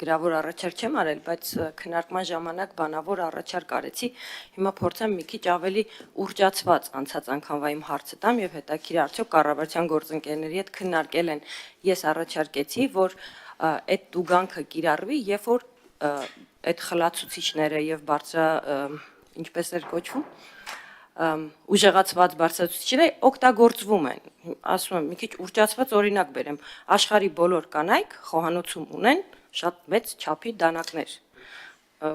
գրավոր առաջարկ չեմ արել, բայց քննարկման ժամանակ բանավոր առաջարկ արեցի, հիմա փորձեմ մի քիչ ավելի ուռճացված անցած անգամվա իմ հարցը տամ եւ հետաքրիր արդյոք կառավարության գործընկերների հետ քննարկել են, ես առաջարկեցի, որ այդ տուգանքը կիրառվի, երբ որ այդ խլացուցիչները եւ ինչպես էր կոչվում ուժեղացված բարձրացուցիչները օգտագործվում են, ասում եմ, մի քիչ ուռճացված օրինակ բերեմ, աշխարհի բոլոր կանայք խոհանոցում ունեն շատ մեծ չափի դանակներ,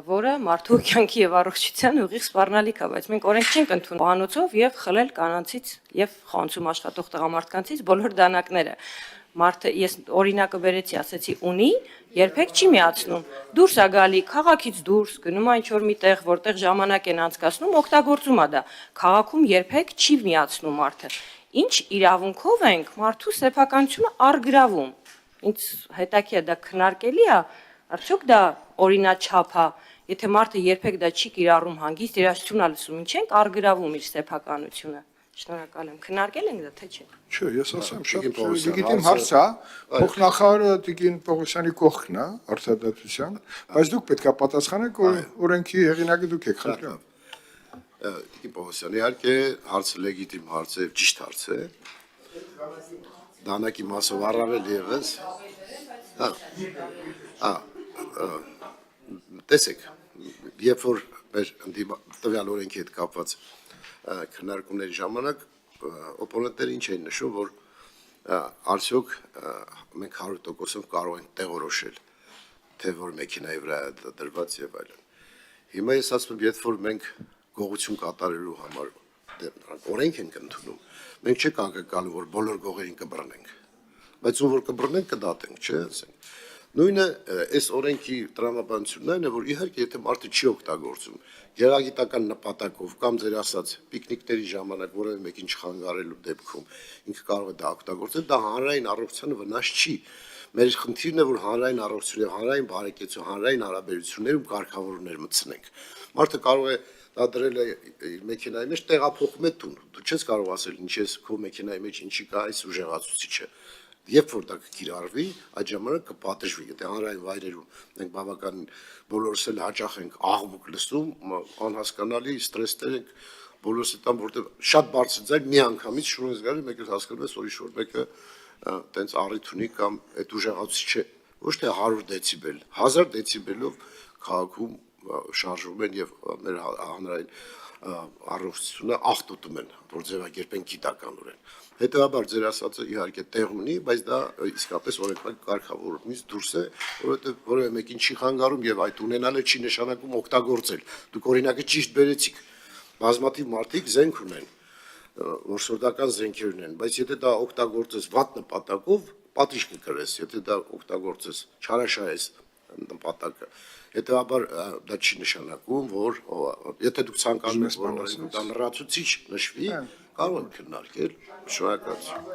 որը մարդու կյանքի եւ առողջության ուղիղ սպառնալիք է, բայց մենք օրենք չենք ընդունում խոհանոցով եւ խլել կանանցից եւ խոհանոցում աշխատող տղամարդկանցից բոլոր դանակները։ Մարդը ես օրինակը բերեցի, ասեցի ունի, երբեք չի միացնում։ Դուրս է գալի, քաղաքից դուրս, գնում է ինչ-որ մի տեղ, որտեղ ժամանակ են անցկացնում, օգտագործում է դա։ Քաղաքում երբեք չի միացնում մարդը։ Ինչ իրավունքով ենք մարդու սեփականությունը առգրավում։ Ինձ հետաքրքիր է դա քննարկելի է, արդյոք դա օրինաչափ է, եթե մարդը երբեք դա չի կիրառում հանգիստ երաժշտություն լսում, ինչ ենք առգրավում իր սեփականությունը։ Շնորհակալ եմ, քննարկել ենք դա թե չէ։ Չէ, ես ասեմ, շատ լեգիտիմ հարց է, փոխնախարարը Տիկին Պողոսյանի կողքն է արտադատության, բայց դուք պետք է պատասխանեք, օրենքի հեղինակը դուք եք, խնդրեմ։ Տիկին Պողոսյան, իհարկե հարցը լեգիտիմ հարց է, ճիշտ հարց է։ Դանակի մասով առավել ևս։ Տեսեք, երբ որ մեր տվյալ օրենքի հետ կապված քննարկումների ժամանակ օպոնենտները ինչ էին նշում, որ արդյոք մենք 100%-ով կարող ենք տեղորոշել, թե որ մեքենայի վրա է դրված եւ այլն։ Հիմա ես ասում եմ, երբ որ մենք գողություն կատարելու համար օրենք ենք ընդունում, մենք չենք անկալում, որ բոլոր գողերին կբռնենք, բայց ում որ կբռնենք կդատենք, չէ՞, ասենք։ Նույնը այս օրենքի տրամաբանությունն այն է, որ իհարկե եթե մարդը չի օգտագործում գեղագիտական նպատակով կամ ձեր ասած պիկնիկների ժամանակ որևէ մեկին չխանգարելու դեպքում ինքը կարող է դա օգտագործել, դա հանրային առողջությանը վնաս չի։ Մեր խնդիրն է, որ հանրային առողջություն եւ հանրային բարեկեցություն, հանրային հարաբերություններում կարգավորումներ մտցնենք։ Մարդը կարող է դա դրել է իր մեքենայի մեջ, տեղափոխում է տուն։ Դու չես կարող ասել ինչ ես քո մեքենայի մեջ ինչի կա այս ուժեղացուցիչը։ Երբ որ դա կկիրառվի, այդ ժամանակ կպատժվի, եթե հանրային վայրերում մենք բավականին բոլորս էլ հաճախ ենք աղմուկ լսում, անհասկանալի ստրեսներ ենք բոլորս այդտեղ, որտեղ շատ բարձր ձայն մի անգամից շուն ես գալի, մեկ էլ հասկանում ես, որ ինչ-որ մեկը տենց առիթ ունի կամ այդ ուժեղացուցիչը ոչ թե 100 դեցիբել, 1000 դեցիբելով քաղաքում շարժվում են եւ մեր հանրային առողջությունը աղտոտում են, որ ձևակերպեն գիտականորեն։ Հետևաբար ձեր ասածը իհարկե տեղ ունի, բայց դա իսկապես օրենքային կարգավորումից դուրս է, որովհետև որևէ մեկին չի խանգարում եւ այդ ունենալը չի նշանակում օգտագործել։ Դուք օրինակը ճիշտ բերեցիք։ Բազմաթիվ մարդիկ զենք ունեն, որսորդական զենքեր ունեն, բայց եթե դա օգտագործես վատ նպատակով, պատիժ կկրես, եթե դա օգտագործես չարաշահես նպատակը։ Հետևաբար դա չի նշանակում, որ եթե դուք ցանկանում եք, որ դա լրացուցիչ նշվի, կարող եք քննարկել, շնորհակալություն։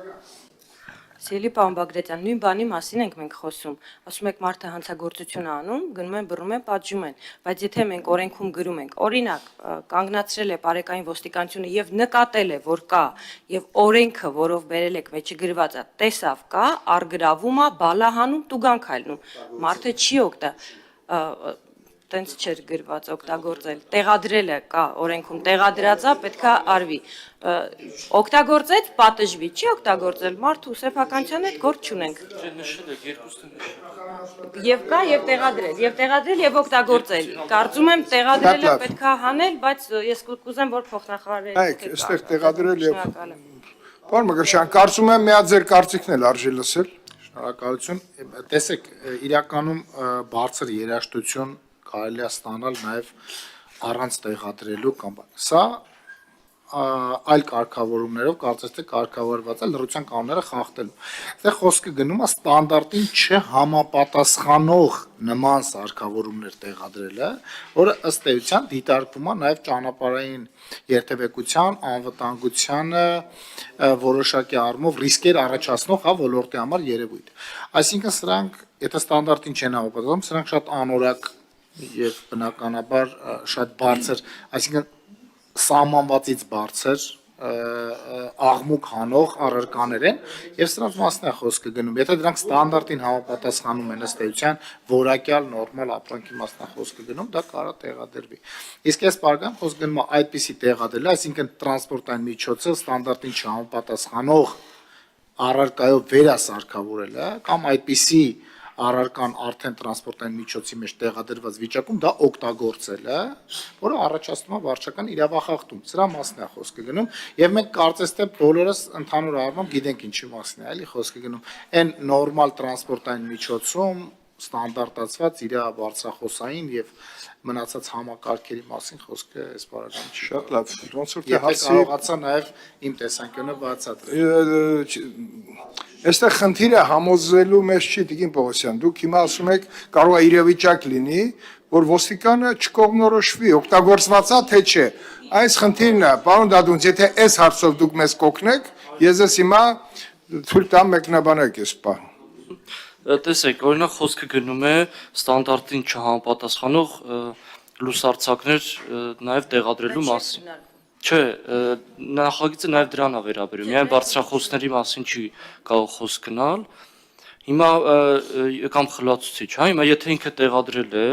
Սիրելի պարոն Բագրատյան, նույն բանի մասին ենք մենք խոսում։ Ասում եք մարդը հանցագործություն անում, գնում են բռնում են, պատժում են, բայց եթե մենք օրենքում գրում ենք, օրինակ, կանգնացրել է բարեկային ոստիկանությունը եւ նկատել է, որ կա, եւ օրենքը, որով բերել եք, մեջը գրված է, տեսավ կա, առգրավում է, բալահանում, տուգանք հայլնում։ Մարդը չի տենց չէր գրված օգտագործել, տեղադրելը կա օրենքում, տեղադրած է, պետքա արվի, օգտագործեց, պատժվի, չի օգտագործել, մարդու սեփականության հետ գործ չունենք։ Եվ կա, եւ տեղադրել, եւ օգտագործել, կարծում եմ տեղադրելը պետքա հանել, բայց ես կուզեմ, որ փոխնախարարը Այք, այստեղ տեղադրել եւ Պարոն Մկրտչյան, կարծում եմ միա ձեր կարծիքն էլ արժի լսել։ Շնորհակալություն, տեսեք, իրականում բարձր երաժշտություն կարելի է ստանալ նաև առանց տեղադրելու կամ սա այլ կարգավորումներով կարծես թե կարգավորված է լրության կանոնները խախտելու։ Այդտեղ խոսքը գնում է ստանդարտին չհամապատասխանող նման սարքավորումներ տեղադրելը, որը ըստ էության դիտարկվում է նաև ճանապարհային երթևեկության, անվտանգությանը որոշակի առումով ռիսկեր առաջացնող ոլորտի համար երևույթ։ Այսինքն սրանք, եթե ստանդարտին չեն համապատասխանում, սրանք շատ անորակ եւ բնականաբար շատ բարձր, այսինքն սահմանվածից բարձր աղմուկ հանող առարկաներ են եւ սրանց մասն է խոսքը գնում։ Եթե դրանք ստանդարտին համապատասխանում են ըստ էության որակյալ նորմալ ապրանքի մասն է խոսքը գնում, դա կարա տեղադրվի։ Իսկ այս բարգան խոսք գնում է այդպիսի տեղադրել, այսինքն տրանսպորտային միջոցը ստանդարտին չհամապատասխանող առարկայով վերասարքավորելը կամ այդպիսի առարկան արդեն տրանսպորտային միջոցի մեջ տեղադրված վիճակում դա օգտագործելը, որը առաջացնում է վարչական իրավախախտում։ Սրա մասն է խոսքը գնում եւ մենք կարծես թե բոլորս ընդհանուր առմամբ գիտենք ինչի մասն է, էլի խոսքը գնում։ Այն նորմալ տրանսպորտային միջոցում ստանդարտացված իր վարձախոսային եւ մնացած համակարգերի մասին խոսքը այս բaragam չի։ Շատ լավ, ոնց որ թե Եթե հարցի կարողացա նաեւ իմ տեսանկյունը բացատրել։ Այստեղ խնդիրը համոզելու մեջ չի Տիկին Պողոսյան, դուք հիմա ասում եք կարող է իրավիճակ լինի, որ ոստիկանը չկողմնորոշվի, օգտագործված է թե չէ։ Այս խնդիրն է, պարոն Դադունց, եթե այս հարցով դուք մեզ կօգնեք, ես ես հիմա թույլ տամ մեկնաբանեք այս պահ։ Տեսեք, օրինակ խոսքը գնում է ստանդարտին չհամապատասխանող լուսարձակներ նաև տեղադրելու մասին։ Չէ, նախագիծը նաև դրան է վերաբերում, միայն բարձրախոսների մասին չի կարող խոսք գնալ։ Հիմա կամ խլացուցիչ, հա, հիմա եթե ինքը տեղադրել է,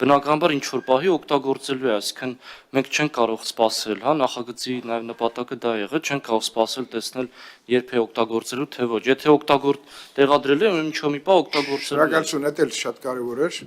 բնականաբար ինչ որ պահի օգտագործելու է, այսինքն մենք չենք կարող սպասել, հա, նախագծի նաև նպատակը դա եղել, չենք կարող սպասել տեսնել երբ է օգտագործելու, թե ոչ։ Եթե տեղադրել է, ինչ-որ մի պահ օգտագործելու։ Շնորհակալություն, դա էլ շատ կարևոր էր։